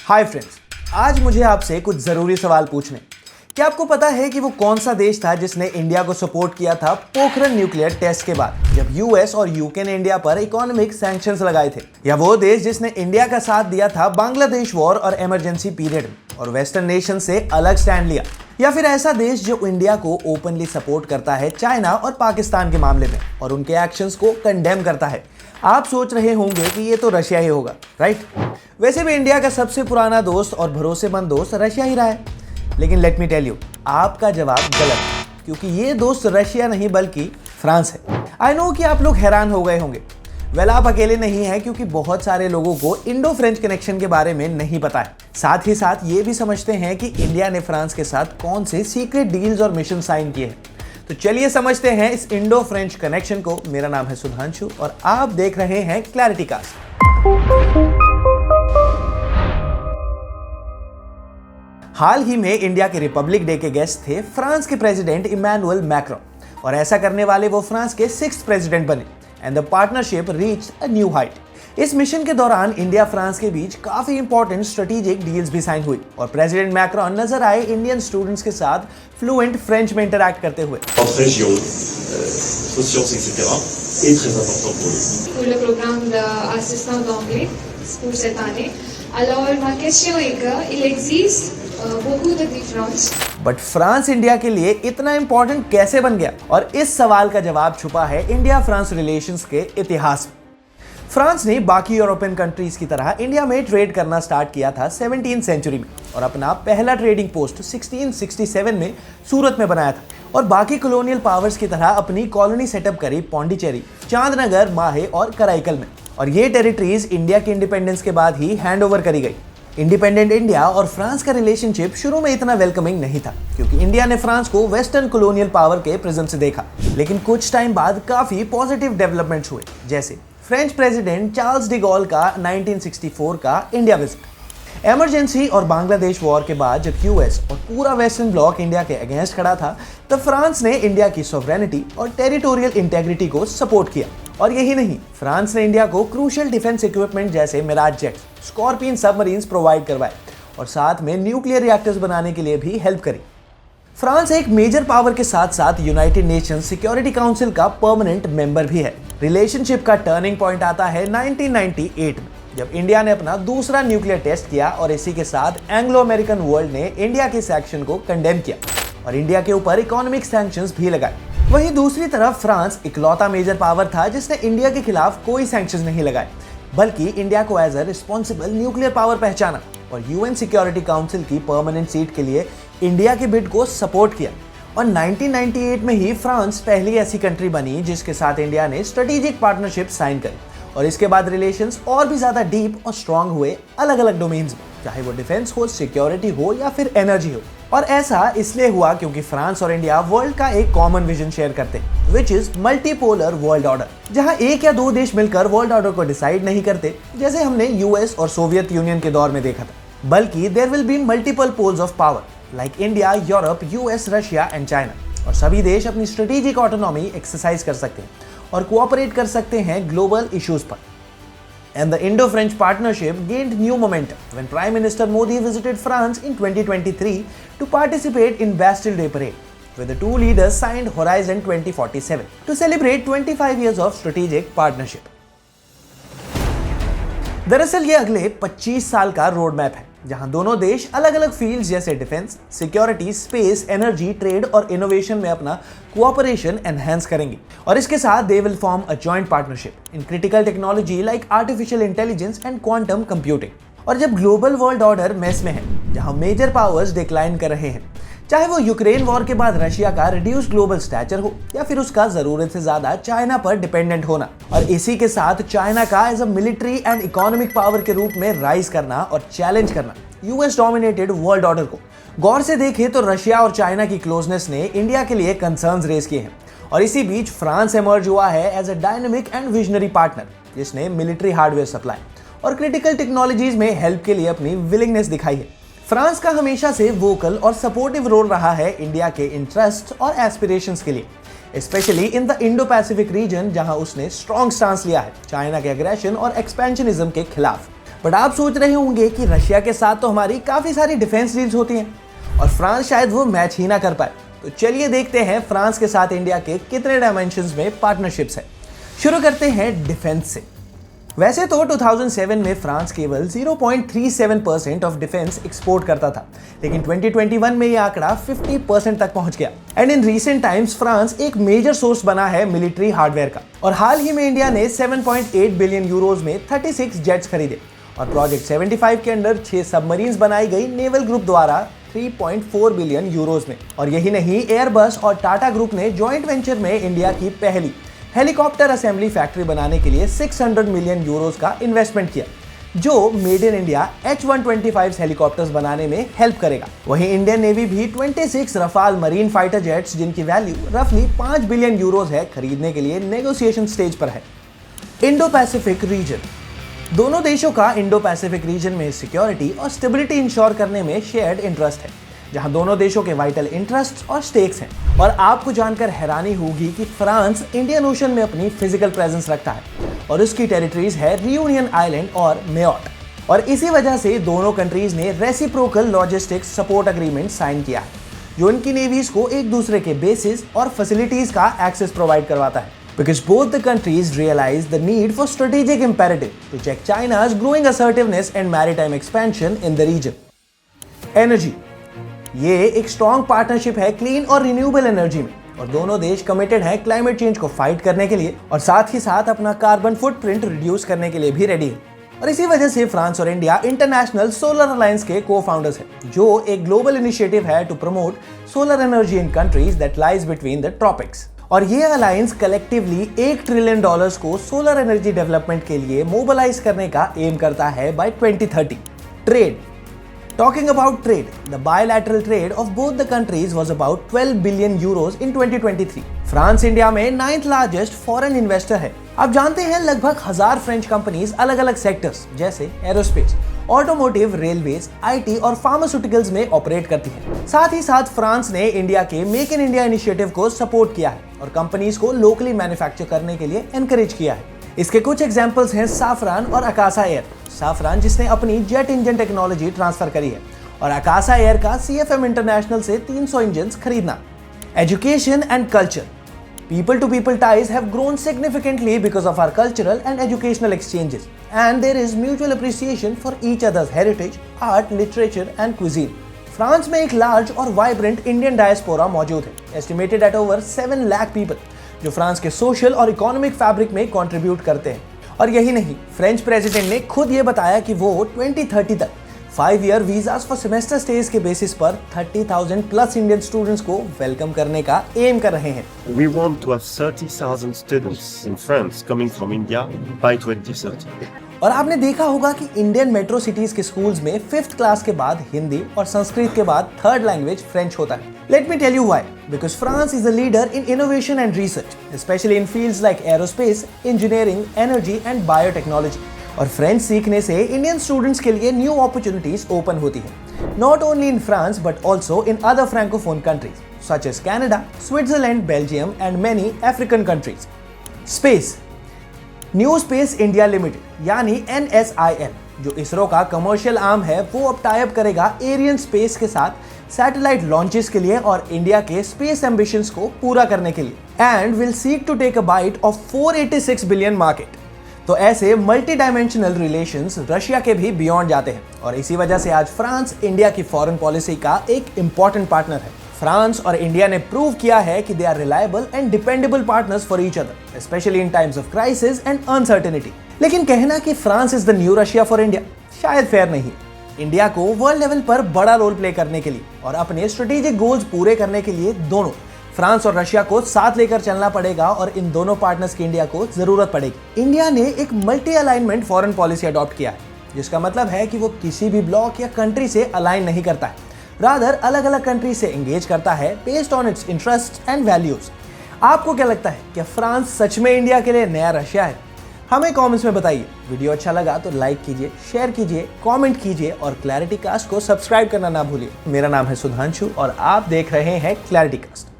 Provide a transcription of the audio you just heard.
Hi friends, आज मुझे आपसे कुछ जरूरी सवाल पूछने। क्या आपको पता है कि वो कौन सा देश था जिसने इंडिया को सपोर्ट किया था पोखरण न्यूक्लियर टेस्ट के बाद, जब यूएस और यूके ने इंडिया पर इकोनॉमिक सैंक्शंस लगाए थे? या वो देश जिसने इंडिया का साथ दिया था बांग्लादेश वॉर और इमरजेंसी पीरियड में और वेस्टर्न नेशन से अलग स्टैंड लिया? या फिर ऐसा देश जो इंडिया को ओपनली सपोर्ट करता है चाइना और पाकिस्तान के मामले में और उनके एक्शंस को कंडेम करता है? आप सोच रहे होंगे कि ये तो रशिया ही होगा, राइट? वैसे भी इंडिया का सबसे पुराना दोस्त और भरोसेमंद दोस्त रशिया ही रहा है। लेकिन लेट मी टेल यू, आपका जवाब गलत है, क्योंकि ये दोस्त रशिया नहीं बल्कि फ्रांस है। आई नो कि आप लोग हैरान हो गए होंगे। वेल, आप अकेले नहीं हैं, क्योंकि बहुत सारे लोगों को इंडो फ्रेंच कनेक्शन के बारे में नहीं पता है। साथ ही साथ ये भी समझते हैं कि इंडिया ने फ्रांस के साथ कौन से सीक्रेट डील्स और मिशन साइन किए हैं। तो चलिए समझते हैं इस इंडो फ्रेंच कनेक्शन को। मेरा नाम है सुधांशु और आप देख रहे हैं क्लैरिटी कास्ट। हाल ही में इंडिया के रिपब्लिक डे के गेस्ट थे फ्रांस के प्रेसिडेंट इमैनुअल मैक्रोन, और ऐसा करने वाले वो फ्रांस के 6th प्रेसिडेंट बने and the partnership reached a new height. इस मिशन के दौरान इंडिया फ्रांस के बीच काफी इंपॉर्टेंट स्ट्रेटेजिक डील्स भी साइन हुई और प्रेसिडेंट मैक्रोन नजर आए इंडियन स्टूडेंट्स के साथ फ्लुएंट फ्रेंच में इंटरैक्ट करते हुए। Le programme d'assistant d'anglais pour cette année. Alors, ma question est qu'il existe beaucoup de différences. But France India के लिए इतना इंपॉर्टेंट कैसे बन गया? और इस सवाल का जवाब छुपा है इंडिया फ्रांस रिलेशंस के इतिहास में। फ्रांस ने बाकी यूरोपियन कंट्रीज की तरह इंडिया में ट्रेड करना स्टार्ट किया था 17वीं सेंचुरी में और अपना पहला ट्रेडिंग पोस्ट 1667 में सूरत में बनाया था, और बाकी कॉलोनियल पावर्स की तरह अपनी कॉलोनी सेटअप करी पौंडीचेरी, चांदनगर, माहे और कराईकल में। और ये टेरिटरीज इंडिया के इंडिपेंडेंस के बाद ही हैंड ओवर करी गई। इंडिपेंडेंट इंडिया और फ्रांस का रिलेशनशिप शुरू में इतना वेलकमिंग नहीं था, क्योंकि इंडिया ने फ्रांस को वेस्टर्न कॉलोनियल पावर के प्रिज्म से देखा। लेकिन कुछ टाइम बाद काफी पॉजिटिव डेवलपमेंट्स हुए, जैसे French president Charles de Gaulle का 1964 का इंडिया विजिट। इमरजेंसी और बांग्लादेश वॉर के बाद जब यूएस और पूरा वेस्टर्न ब्लॉक इंडिया के अगेंस्ट खड़ा था, तब फ्रांस ने इंडिया की सॉवरेनिटी और टेरिटोरियल इंटेग्रिटी को सपोर्ट किया। और यही नहीं, फ्रांस ने इंडिया को क्रूशियल डिफेंस इक्विपमेंट जैसे Mirage jets, Scorpion submarines provide करवाए और साथ में न्यूक्लियर रिएक्टर्स बनाने के लिए भी हेल्प करी। फ्रांस एक मेजर पावर के साथ साथ यूनाइटेड नेशंस सिक्योरिटी काउंसिल का परमानेंट मेंबर भी है। रिलेशनशिप का टर्निंग पॉइंट आता है 1998 में, जब इंडिया ने अपना दूसरा न्यूक्लियर टेस्ट किया और इसी के साथ एंग्लो अमेरिकन वर्ल्ड ने इंडिया के इस एक्शन को कंडेम किया और इंडिया के ऊपर इकोनॉमिक सैंक्शंस भी लगाए। वहीं दूसरी तरफ फ्रांस इकलौता मेजर पावर था जिसने इंडिया के खिलाफ कोई सैंक्शंस नहीं लगाए, बल्कि इंडिया को as a responsible nuclear power पहचाना और यूएन सिक्योरिटी काउंसिल की परमानेंट सीट के लिए इंडिया के बिड को सपोर्ट किया। और 1998 में ही फ्रांस पहली ऐसी कंट्री बनी जिसके साथ इंडिया ने स्ट्रेटेजिक पार्टनरशिप साइन करी, और इसके बाद रिलेशंस और भी ज्यादा डीप और स्ट्रांग हुए अलग अलग डोमेन्स में, चाहे वो डिफेंस हो, सिक्योरिटी हो या फिर एनर्जी हो। और ऐसा इसलिए हुआ क्योंकि फ्रांस और इंडिया वर्ल्ड का एक कॉमन विजन शेयर करते हैं, which is multipolar world order, जहां एक या दो देश मिलकर वर्ल्ड ऑर्डर को डिसाइड नहीं करते, जैसे हमने यूएस और सोवियत यूनियन के दौर में देखा था, बल्कि there will be multiple poles of power like India, Europe, US, Russia and China, और सभी देश अपनी स्ट्रेटेजिक ऑटोनॉमी एक्सरसाइज कर सकते हैं और कोऑपरेट कर सकते हैं ग्लोबल इश्यूज पर। And the Indo-French partnership gained new momentum when Prime Minister Modi visited France in 2023 to participate in Bastille Day parade, where the two leaders signed Horizon 2047 to celebrate 25 years of strategic partnership. दरअसल ये अगले 25 साल का road map है, जहां दोनों देश अलग अलग फील्ड्स जैसे defence, security, space, energy, trade और इनोवेशन में अपना कोऑपरेशन एनहांस करेंगे। और इसके साथ they will form a joint partnership in critical technology like artificial intelligence and quantum computing. और जब ग्लोबल वर्ल्ड ऑर्डर मेस में है, जहां मेजर पावर्स डिक्लाइन कर रहे हैं, चाहे वो यूक्रेन वॉर के बाद रशिया का रिड्यूस्ड ग्लोबल स्टैचर हो या फिर उसका जरूरत से ज्यादा चाइना पर डिपेंडेंट होना, और इसी के साथ चाइना का as a military and economic power के रूप में राइज करना और चैलेंज करना यूएस डोमिनेटेड वर्ल्ड ऑर्डर को। गौर से देखें तो रशिया और चाइना की क्लोजनेस ने इंडिया के लिए कंसर्न्स रेज किए हैं, और इसी बीच फ्रांस इमर्ज हुआ है as a dynamic and visionary partner, जिसने मिलिट्री हार्डवेयर सप्लाई और क्रिटिकल टेक्नोलॉजीज में हेल्प के लिए अपनी विलिंगनेस दिखाई है। फ्रांस का हमेशा से वोकल और सपोर्टिव रोल रहा है इंडिया के इंटरेस्ट और एस्पिरेशंस के लिए, specially in the Indo Pacific region, जहां उसने स्ट्रॉन्ग स्टांस लिया है चाइना के एग्रेशन और एक्सपेंशनिज्म के खिलाफ। बट आप सोच रहे होंगे कि रशिया के साथ तो हमारी काफी सारी डिफेंस डील्स होती हैं और फ्रांस शायद वो मैच ही ना कर पाए। तो चलिए देखते हैं फ्रांस के साथ इंडिया के कितने डायमेंशंस में पार्टनरशिप्स है। शुरू करते हैं डिफेंस से। वैसे तो 2007 में फ्रांस केवल 0.37% ऑफ डिफेंस एक्सपोर्ट करता था, लेकिन 2021 में यह आंकड़ा 50% तक पहुंच गया। And in recent times France एक मेजर सोर्स बना है मिलिट्री हार्डवेयर का। और हाल ही में इंडिया ने 7.8 बिलियन यूरोज में 36 जेट्स खरीदे और प्रोजेक्ट 75 के अंडर 6 सबमरीन्स बनाई गई नेवल ग्रुप द्वारा 3.4 बिलियन यूरोज में। और यही नहीं, एयरबस और टाटा ग्रुप ने जॉइंट वेंचर में इंडिया की पहली हेलीकॉप्टर असेंबली फैक्ट्री बनाने के लिए 600 मिलियन यूरोज का इन्वेस्टमेंट किया, जो made in India H-125 helicopters बनाने में हेल्प करेगा। वहीं इंडियन नेवी भी 26 रफाल मरीन फाइटर जेट्स, जिनकी वैल्यू रफली 5 बिलियन यूरोज है, खरीदने के लिए नेगोशिएशन स्टेज पर है। Indo Pacific region. दोनों देशों का इंडो पैसिफिक रीजन में सिक्योरिटी और स्टेबिलिटी इंश्योर करने में शेयर्ड इंटरेस्ट है, जहां दोनों देशों के वाइटल इंटरेस्ट्स और स्टेक्स हैं। और आपको जानकर हैरानी होगी कि फ्रांस इंडियन ओशन में अपनी फिजिकल प्रेजेंस रखता है और उसकी टेरिटरीज है रियूनियन आइलैंड और मेयोट। और इसी वजह से दोनों कंट्रीज ने reciprocal logistics support agreement sign किया है, जो उनकी नेवीज को एक दूसरे के बेसिस और फैसिलिटीज का एक्सेस प्रोवाइड करवाता है। Because both the countries realize the need for strategic imperative to check China's growing assertiveness and maritime expansion in the region. Energy. ये एक स्ट्रॉन्ग पार्टनरशिप है क्लीन और रिन्यूएबल एनर्जी में, और दोनों देश कमिटेड हैं क्लाइमेट चेंज को फाइट करने के लिए और साथ ही साथ अपना कार्बन फुटप्रिंट रिड्यूस करने के लिए भी रेडी है। और इसी वजह से फ्रांस और इंडिया इंटरनेशनल सोलर अलायंस के को-फाउंडर्स हैं, जो एक ग्लोबल इनिशिएटिव है to promote solar energy in countries that lies between the tropics. और ये अलायंस कलेक्टिवली $1 ट्रिलियन को सोलर एनर्जी डेवलपमेंट के लिए मोबिलाइज करने का एम करता है by 2030। Trade. Talking about trade, the bilateral trade of both the countries was about 12 billion euros in 2023. France India में 9th लार्जेस्ट फॉरेन इन्वेस्टर है। आप जानते हैं लगभग 1000 फ्रेंच कंपनीज अलग अलग सेक्टर्स जैसे एरोस्पेस, ऑटोमोटिव, रेलवेज, आईटी और फार्मास्यूटिकल्स में ऑपरेट करती है। साथ ही साथ फ्रांस ने इंडिया के मेक इन इंडिया इनिशिएटिव को सपोर्ट किया है और कंपनीज को लोकली मैन्युफैक्चर करने के लिए एनकरेज किया है। इसके कुछ एग्जांपल्स हैं साफरान और अकासा एयर। साफरान जिसने अपनी जेट इंजन टेक्नोलॉजी ट्रांसफर करी है, और अकासा एयर का CFM इंटरनेशनल से 300 इंजन खरीदना। Education and culture. People to people ties have grown significantly because of our cultural and educational exchanges, and there is mutual appreciation for each other's heritage, art, literature and cuisine. France में एक large और vibrant Indian diaspora मौजूद है, estimated at over 7 lakh people, जो France के social और economic fabric में contribute करते हैं। और यही नहीं, फ्रेंच प्रेसिडेंट ने खुद ये बताया कि वो 2030 तक 5-year visas for semester stage के बेसिस पर 30,000 प्लस इंडियन स्टूडेंट्स को वेलकम करने का एम कर रहे हैं। We want to have 30,000 students in France coming from India by 2030. और आपने देखा होगा कि इंडियन मेट्रो सिटीज के स्कूल्स में 5th क्लास के बाद हिंदी और संस्कृत के बाद 3rd लैंग्वेज फ्रेंच होता है। Let me tell you why. Because France is a leader in innovation and research, especially in fields like aerospace, engineering, energy and biotechnology. और फ्रेंच सीखने से इंडियन स्टूडेंट्स के लिए न्यू अपॉर्चुनिटीज ओपन होती है, not only in France but also in other Francophone countries such as Canada, Switzerland, Belgium and many African countries. Space. New space India limited यानी NSIL, जो इसरो का commercial arm है, वो अब टाई अप करेगा Ariane space के साथ satellite launches के लिए और इंडिया के स्पेस एम्बिशंस को पूरा करने के लिए, and will seek to take a bite of 486 billion market. तो ऐसे मल्टी डायमेंशनल रिलेशंस रशिया के भी बियॉन्ड जाते हैं, और इसी वजह से आज फ्रांस इंडिया की फॉरेन पॉलिसी का एक इंपॉर्टेंट पार्टनर है। फ्रांस और इंडिया ने प्रूव किया है कि they are reliable and dependable partners for each other, especially in times of crisis and uncertainty. लेकिन कहना कि France is the new Russia for India शायद फेयर नहीं। इंडिया को वर्ल्ड लेवल पर बड़ा रोल प्ले करने के लिए और अपने स्ट्रेटेजिक गोल्स पूरे करने के लिए दोनों फ्रांस और रशिया को साथ लेकर चलना पड़ेगा, और इन दोनों पार्टनर्स की इंडिया को जरूरत पड़ेगी। इंडिया ने एक multi alignment foreign policy adopt किया है, जिसका मतलब है कि वो किसी भी ब्लॉक या कंट्री से अलाइन नहीं करता है, रादर अलग अलग कंट्री से एंगेज करता है based on it's interest and values. आपको क्या लगता है कि फ्रांस सच में इंडिया के लिए नया रशिया है? हमें कमेंट्स में बताइए। वीडियो अच्छा लगा तो लाइक कीजिए, शेयर कीजिए, कमेंट कीजिए और क्लैरिटी कास्ट को सब्सक्राइब करना ना भूलिए। मेरा नाम है सुधांशु और आप देख रहे हैं क्लैरिटी कास्ट।